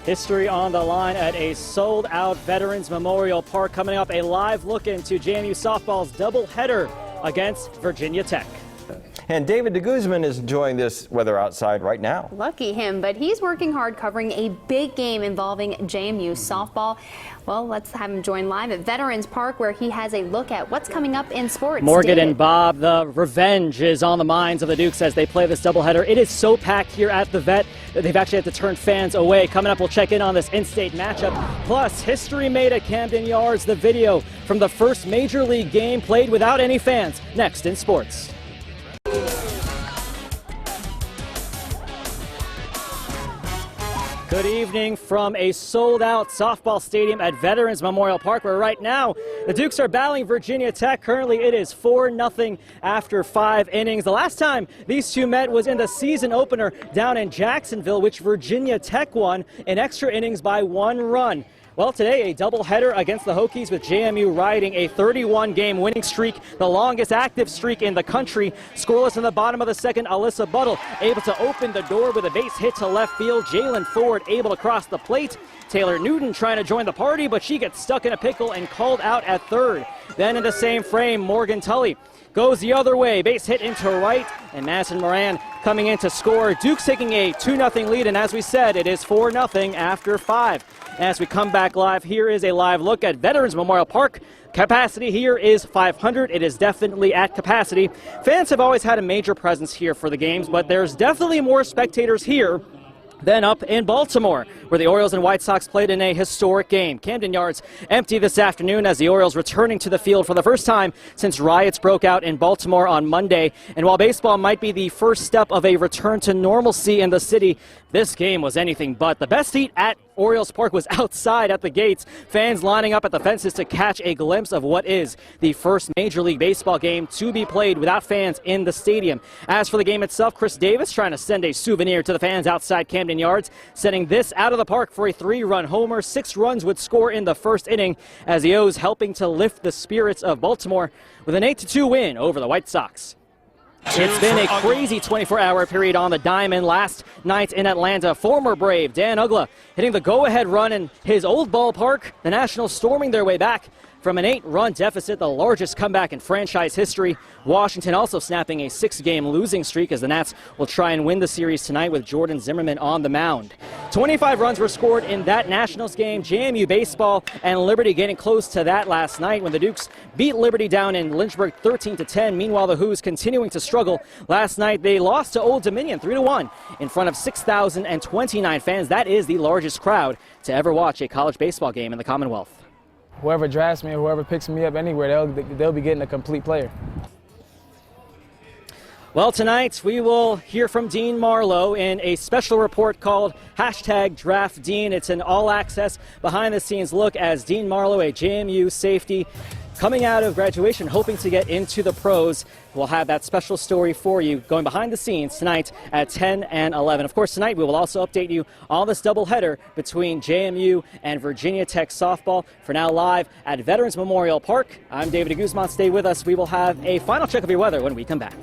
History on the line at a sold-out Veterans Memorial Park. Coming up, a live look into JMU Softball's doubleheader against Virginia Tech. And David DeGuzman is enjoying this weather outside right now. Lucky him, but he's working hard covering a big game involving JMU softball. Well, let's have him join live at Veterans Park, where he has a look at what's coming up in sports. Morgan and Bob, the revenge is on the minds of the Dukes as they play this doubleheader. It is so packed here at the Vet that they've actually had to turn fans away. Coming up, we'll check in on this in-state matchup. Plus, history made at Camden Yards, the video from the first Major League game played without any fans. Next in sports. Good evening from a sold-out softball stadium at Veterans Memorial Park, where right now the Dukes are battling Virginia Tech. Currently it is 4-0 after 5 innings. The last time these two met was in the season opener down in Jacksonville, which Virginia Tech won in extra innings by 1 run. Well, today a doubleheader against the Hokies, with JMU riding a 31-game winning streak, the longest active streak in the country. Scoreless in the bottom of the second, Alyssa Buttle able to open the door with a base hit to left field. Jalen Ford able to cross the plate. Taylor Newton trying to join the party, but she gets stuck in a pickle and called out at third. Then in the same frame, Morgan Tully goes the other way, base hit into right, and Madison Moran coming in to score. Dukes taking a 2-0 lead, and as we said, it is 4-0 after 5. As we come back live, here is a live look at Veterans Memorial Park. Capacity here is 500. It is definitely at capacity. Fans have always had a major presence here for the games, but there's definitely more spectators here than up in Baltimore, where the Orioles and White Sox played in a historic game. Camden Yards empty this afternoon as the Orioles returning to the field for the first time since riots broke out in Baltimore on Monday. And while baseball might be the first step of a return to normalcy in the city, this game was anything but. The best seat at Orioles Park was outside at the gates, fans lining up at the fences to catch a glimpse of what is the first Major League Baseball game to be played without fans in the stadium. As for the game itself, Chris Davis trying to send a souvenir to the fans outside Camden Yards, sending this out of the park for a 3-run homer. 6 runs would score in the first inning, as the O's helping to lift the spirits of Baltimore with an 8-2 win over the White Sox. It's been a crazy 24-hour period on the diamond. Last night in Atlanta, former Brave Dan Uggla hitting the go-ahead run in his old ballpark. The Nationals storming their way back from an 8-run deficit, the largest comeback in franchise history. Washington also snapping a 6-game losing streak, as the Nats will try and win the series tonight with Jordan Zimmerman on the mound. 25 runs were scored in that Nationals game. JMU baseball and Liberty getting close to that last night when the Dukes beat Liberty down in Lynchburg 13-10. Meanwhile, the Hoos continuing to struggle. Last night they lost to Old Dominion 3-1 in front of 6,029 fans. That is the largest crowd to ever watch a college baseball game in the Commonwealth. Whoever drafts me or whoever picks me up anywhere, they'll be getting a complete player. Well, tonight we will hear from Dean Marlowe in a special report called #DraftDean. It's an all-access, behind-the-scenes look as Dean Marlowe, a JMU safety, coming out of graduation, hoping to get into the pros. We'll have that special story for you going behind the scenes tonight at 10 and 11. Of course, tonight we will also update you on this doubleheader between JMU and Virginia Tech softball. For now, live at Veterans Memorial Park, I'm David DeGuzman. Stay with us. We will have a final check of your weather when we come back.